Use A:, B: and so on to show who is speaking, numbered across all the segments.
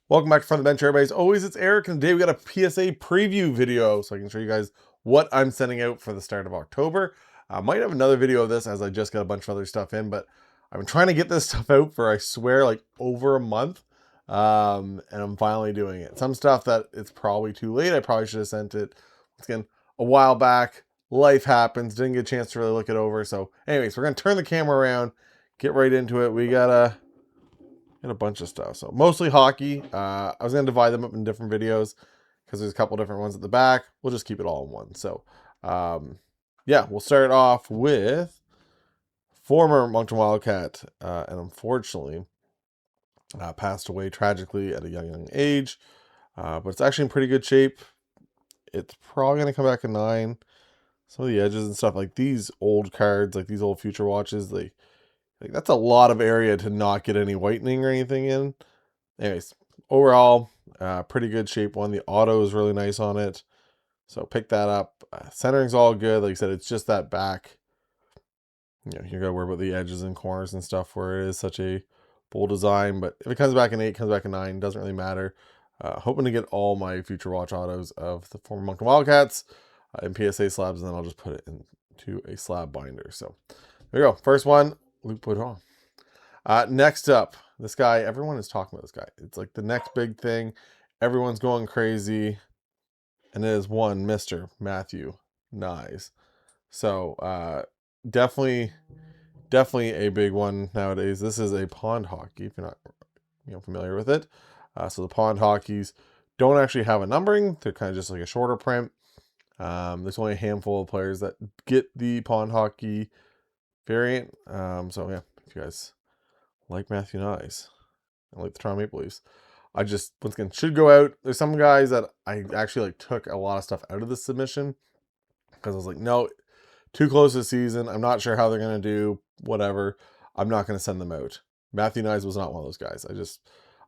A: Welcome back to From the Bench, everybody. As always, it's Eric, and today we got a PSA preview video so I can show you guys what I'm sending out for the start of October. I might have another video of this as I just got a bunch of other stuff in, but I've been trying to get this stuff out for, I swear, like over a month, and I'm finally doing it. Some stuff that it's probably too late. I probably should have sent it, once again, a while back. Life happens. Didn't get a chance to really look it over. So anyways, we're going to turn the camera around, get right into it. We got a bunch of stuff. So mostly hockey. I was going to divide them up in different videos because there's a couple different ones at the back. We'll just keep it all in one. So yeah, we'll start off with former Moncton Wildcat, and unfortunately passed away tragically at a young age. But it's actually in pretty good shape. It's probably going to come back a 9. Some of the edges and stuff, like these old cards, like these old Future Watches, like that's a lot of area to not get any whitening or anything in. Anyways, overall, pretty good shape one. The auto is really nice on it, so pick that up. Centering's all good. Like I said, it's just that back. You gotta worry about the edges and corners and stuff where it is such a bold design. But if it comes back an 8, comes back a 9, doesn't really matter. Hoping to get all my Future Watch autos of the former Moncton Wildcats in PSA slabs, and then I'll just put it into a slab binder. So there you go. First one. Luke Boudreau. Next up, this guy, everyone is talking about this guy. It's like the next big thing. Everyone's going crazy. And it is one Mr. Matthew Nyes. So definitely a big one nowadays. This is a pond hockey, if you're not familiar with it. So the pond hockeys don't actually have a numbering. They're kind of just like a shorter print. There's only a handful of players that get the pond hockey variant. So yeah, if you guys like Matthew Nyes, I like the Toronto Maple Leafs, I just once again should go out. There's some guys that I actually took a lot of stuff out of the submission because I was like, no, too close to the season. I'm not sure how they're gonna do. Whatever. I'm not gonna send them out. Matthew Nyes was not one of those guys.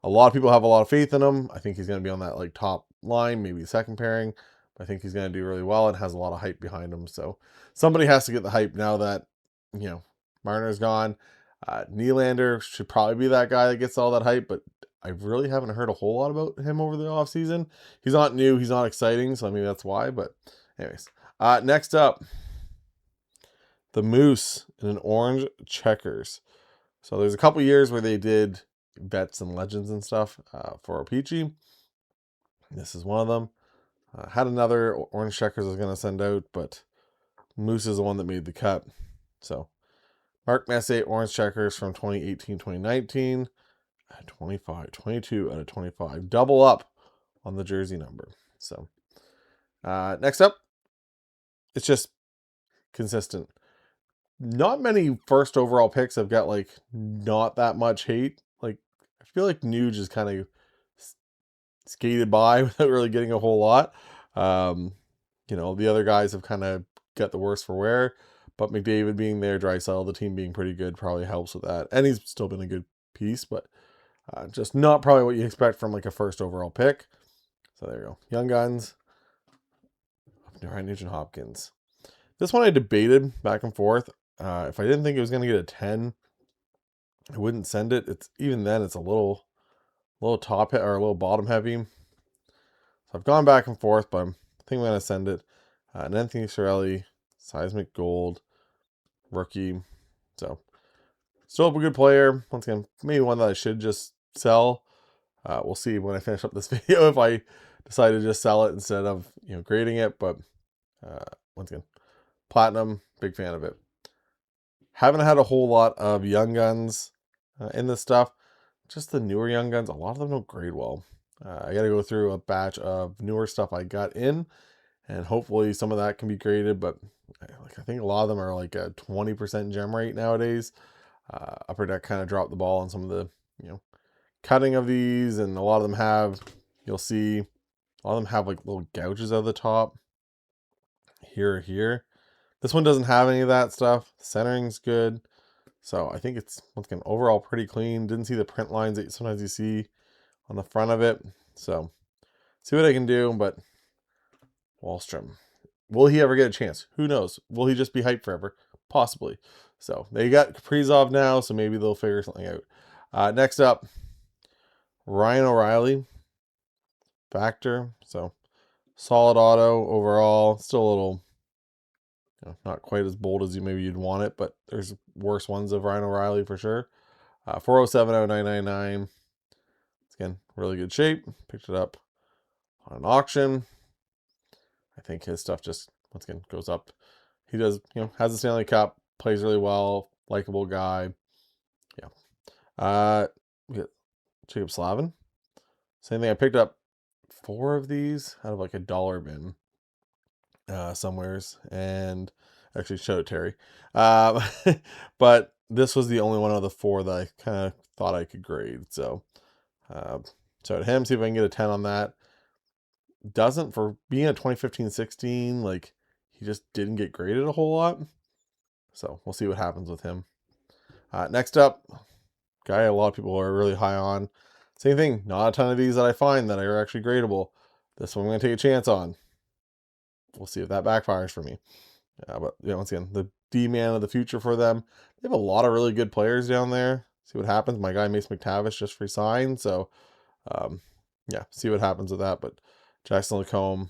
A: A lot of people have a lot of faith in him. I think he's gonna be on that like top line, maybe second pairing. I think he's gonna do really well and has a lot of hype behind him. So somebody has to get the hype now that Marner's gone. Nylander should probably be that guy that gets all that hype, but I really haven't heard a whole lot about him over the offseason. He's not new, he's not exciting, so I mean that's why. But anyways, next up, the Moose in an orange checkers. So there's a couple years where they did vets and legends and stuff for Peachy. This is one of them. Had another orange checkers I was going to send out, but Moose is the one that made the cut. So Mark Messier orange checkers from 2018-2019 at 25, 22 out of 25. Double up on the jersey number. So next up, it's just consistent. Not many first overall picks have got like not that much hate. Like I feel like Nuge just kind of skated by without really getting a whole lot. The other guys have kind of got the worst for wear. But McDavid being there, Draisaitl, the team being pretty good, probably helps with that. And he's still been a good piece, but just not probably what you expect from like a first overall pick. So there you go. Young Guns, RNH and Hopkins. This one I debated back and forth. If I didn't think it was going to get a 10, I wouldn't send it. It's even then it's a little top hit or a little bottom heavy. So I've gone back and forth, but I think I'm going to send it. Anthony Cirelli, Seismic Gold, rookie. So still a good player. Once again, maybe one that I should just sell. We'll see when I finish up this video if I decide to just sell it instead of grading it. But once again, platinum, big fan of it. Haven't had a whole lot of Young Guns in this stuff. Just the newer Young Guns, a lot of them don't grade well. I got to go through a batch of newer stuff I got in, and hopefully some of that can be graded. But I think a lot of them are like a 20% gem rate nowadays. Upper Deck kind of dropped the ball on some of the cutting of these, and a lot of them have, you'll see, a lot of them have like little gouges at the top here or here. This one doesn't have any of that stuff. Centering's good. So I think it's, once again, overall pretty clean. Didn't see the print lines that sometimes you see on the front of it. So see what I can do. But Wahlstrom, will he ever get a chance? Who knows? Will he just be hyped forever? Possibly. So they got Kaprizov now, so maybe they'll figure something out. Next up, Ryan O'Reilly, Factor. So solid auto overall. Still a little, not quite as bold as maybe you'd want it, but there's worse ones of Ryan O'Reilly for sure. 407 out of 999. Again, really good shape. Picked it up on an auction. I think his stuff just, once again, goes up. He does, has the Stanley Cup, plays really well, likable guy. Yeah. We got Jacob Slavin. Same thing. I picked up 4 of these out of like a dollar bin somewheres, and actually showed it Terry. But this was the only one of the 4 that I kind of thought I could grade. So showed him, see if I can get a 10 on that. Doesn't, for being a 2015-16, like, he just didn't get graded a whole lot. So we'll see what happens with him. Next up, guy a lot of people are really high on. Same thing, not a ton of these that I find that are actually gradable. This one I'm going to take a chance on. We'll see if that backfires for me. But once again, the D-man of the future for them. They have a lot of really good players down there. See what happens. My guy Mace McTavish just resigned, so yeah, see what happens with that. But Jackson Lacombe,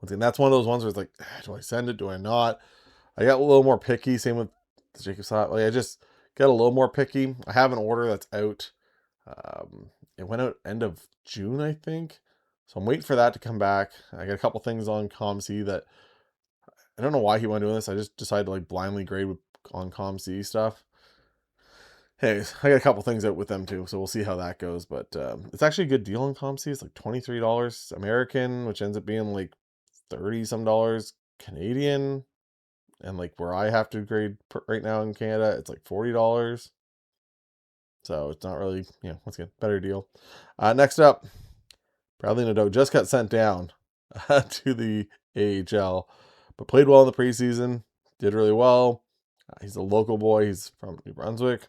A: once again, that's one of those ones where it's like, do I send it? Do I not? I got a little more picky. Same with the Jacob Slavin. Like, I just got a little more picky. I have an order that's out. It went out end of June, I think. So I'm waiting for that to come back. I got a couple things on ComC that I don't know why he went doing this. I just decided to like blindly grade on ComC stuff. Hey, I got a couple things out with them too, so we'll see how that goes. But it's actually a good deal on ComC. It's like $23 American, which ends up being like 30 some dollars Canadian. And like where I have to grade right now in Canada, it's like $40. So it's not really, once again, better deal. Next up, Bradley Nadeau just got sent down to the AHL, but played well in the preseason, did really well. He's a local boy. He's from New Brunswick.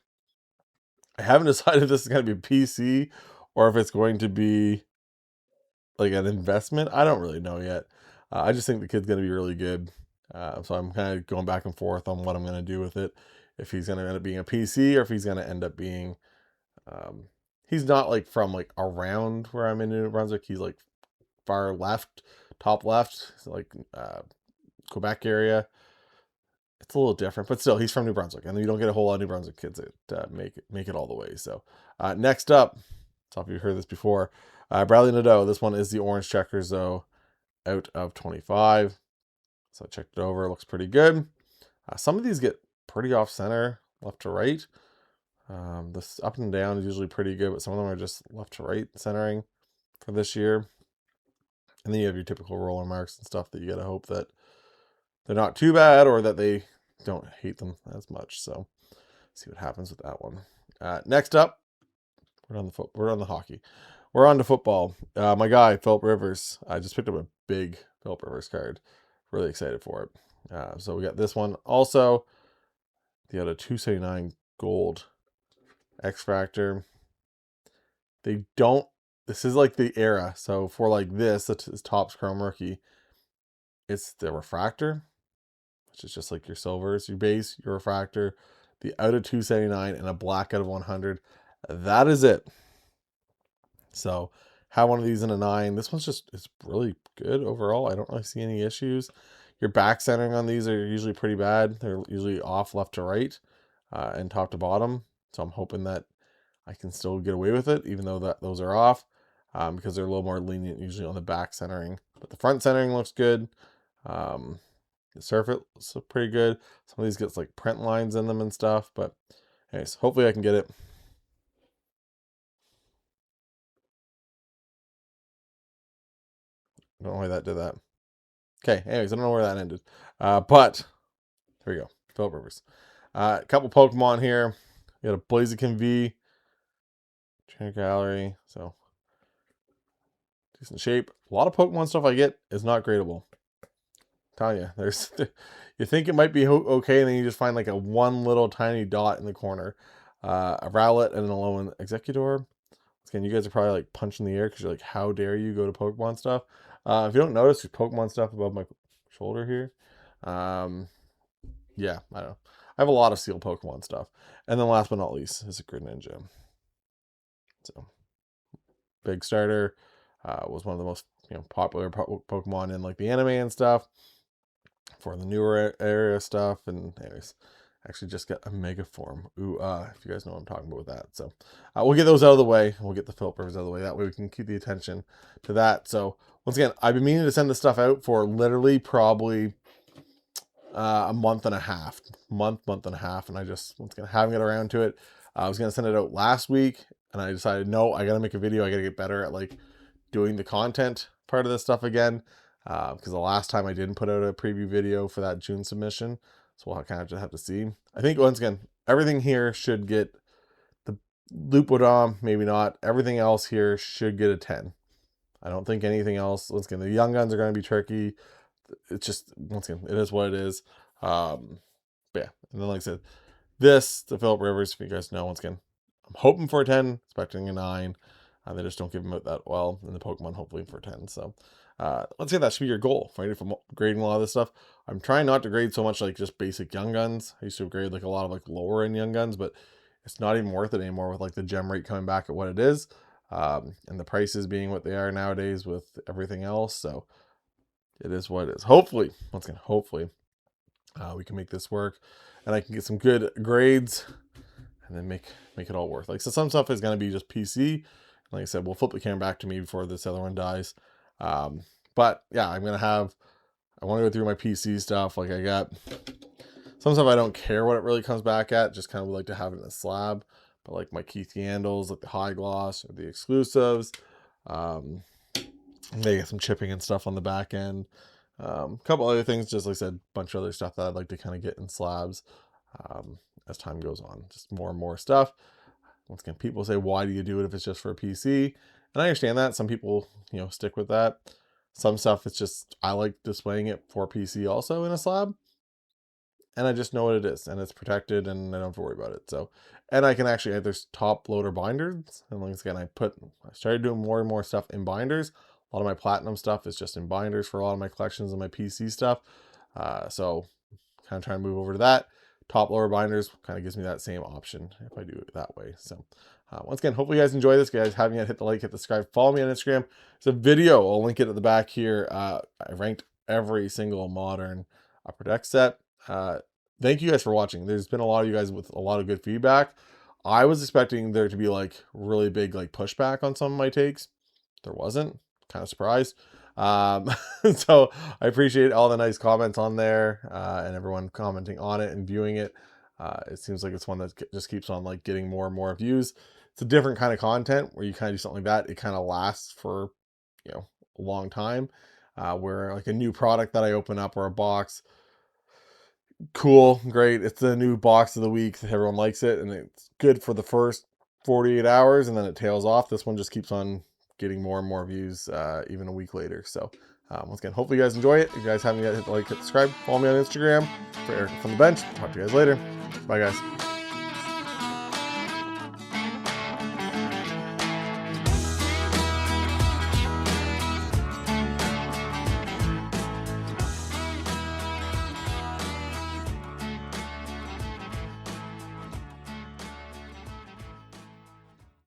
A: I haven't decided if this is going to be PC or if it's going to be like an investment. I don't really know yet. I just think the kid's going to be really good. So I'm kind of going back and forth on what I'm going to do with it. If he's going to end up being a PC or if he's going to end up being... he's not like from like around where I'm in New Brunswick. He's like far left, top left, like Quebec area. It's a little different, but still, he's from New Brunswick, and you don't get a whole lot of New Brunswick kids that make it all the way. So next up, some of you heard this before, Bradley Nadeau. This one is the orange checkers though, out of 25. So I checked it over. It looks pretty good. Some of these get pretty off center, left to right. This up and down is usually pretty good, but some of them are just left to right centering for this year. And then you have your typical roller marks and stuff that you gotta hope that they're not too bad or that they don't hate them as much. So see what happens with that one. Next up, we're on the hockey. We're on to football. My guy Philip Rivers. I just picked up a big Philip Rivers card. Really excited for it. So we got this one also. The other 279 gold X Factor. They don't. This is like the era. So for like this, the Topps Chrome Rookie, it's the refractor, which is just like your silvers, your base, your refractor, the out of 279, and a black out of 100. That is it. So have one of these in a 9. This one's just, it's really good overall. I don't really see any issues. Your back centering on these are usually pretty bad. They're usually off left to right and top to bottom. So I'm hoping that I can still get away with it, even though those are off, because they're a little more lenient usually on the back centering. But the front centering looks good. The surface looks pretty good. Some of these gets like print lines in them and stuff. But anyways, hopefully I can get it. I don't know why that did that. Okay, anyways, I don't know where that ended. But there we go. Philip Rivers. A couple Pokemon here. We got a Blaziken V. Trainer Gallery. So decent shape. A lot of Pokemon stuff I get is not gradable. I'm telling you, there's you think it might be okay, and then you just find like a one little tiny dot in the corner. A Rowlet and an Alolan Executor. Again, you guys are probably like punching the air because you're like, how dare you go to Pokemon stuff? If you don't notice, there's Pokemon stuff above my shoulder here. Yeah, I don't know. I have a lot of Steel Pokemon stuff. And then last but not least is a Greninja. So big starter. Was one of the most popular Pokemon in like the anime and stuff for the newer area stuff. And anyways, actually just got a mega form. Ooh, if you guys know what I'm talking about with that. So we'll get those out of the way. We'll get the Philip Rivers out of the way. That way we can keep the attention to that. So once again, I've been meaning to send this stuff out for literally probably a month and a half, month and a half. And I just, once again, haven't got around to it. I was going to send it out last week and I decided, no, I got to make a video. I got to get better at like doing the content part of this stuff again. Because the last time I didn't put out a preview video for that June submission. So we'll kind of just have to see. I think once again, everything here should get the Lupodom, maybe not. Everything else here should get a 10. I don't think anything else. Once again, the young guns are going to be tricky. It's just, once again, it is what it is. But yeah, and then like I said, the Philip Rivers, if you guys know, once again, I'm hoping for a 10, expecting a 9. They just don't give them out that well in the Pokemon, hopefully for 10. So let's say that should be your goal, right? If I'm grading a lot of this stuff, I'm trying not to grade so much like just basic young guns. I used to grade like a lot of like lower end young guns, but it's not even worth it anymore with like the gem rate coming back at what it is. And the prices being what they are nowadays with everything else. So it is what it is. Hopefully, once again, hopefully we can make this work and I can get some good grades and then make it all worth. Like, so some stuff is going to be just PC. Like I said, we'll flip the camera back to me before this other one dies. But yeah, I want to go through my PC stuff. Like I got some stuff I don't care what it really comes back at. Just kind of like to have it in a slab. But like my Keith Yandles, like the high gloss or the exclusives. They get some chipping and stuff on the back end. A couple other things, just like I said, a bunch of other stuff that I'd like to kind of get in slabs as time goes on. Just more and more stuff. Once again, people say, why do you do it if it's just for a PC? And I understand that. Some people, stick with that. Some stuff, it's just, I like displaying it for PC also in a slab. And I just know what it is. And it's protected and I don't have to worry about it. So, and I can actually add there's top loader binders. And once again, I started doing more and more stuff in binders. A lot of my platinum stuff is just in binders for a lot of my collections and my PC stuff. So kind of trying to move over to that. Top lower binders kind of gives me that same option if I do it that way. So once again, hopefully you guys enjoy this. If you guys haven't yet, hit the like, hit the subscribe, follow me on Instagram. It's a video. I'll link it at the back here. I ranked every single modern upper deck set. Thank you guys for watching. There's been a lot of you guys with a lot of good feedback. I was expecting there to be like really big like pushback on some of my takes. There wasn't. Kind of surprised. So I appreciate all the nice comments on there and everyone commenting on it and viewing it. It seems like it's one that just keeps on like getting more and more views. It's a different kind of content where you kind of do something like that. It kind of lasts for, a long time, where like a new product that I open up or a box, cool, great. It's the new box of the week. Everyone likes it and it's good for the first 48 hours and then it tails off. This one just keeps on getting more and more views even a week later. So once again, hopefully you guys enjoy it. If you guys haven't yet, hit the like, hit subscribe, follow me on Instagram for Eric from the bench. Talk to you guys later. Bye guys.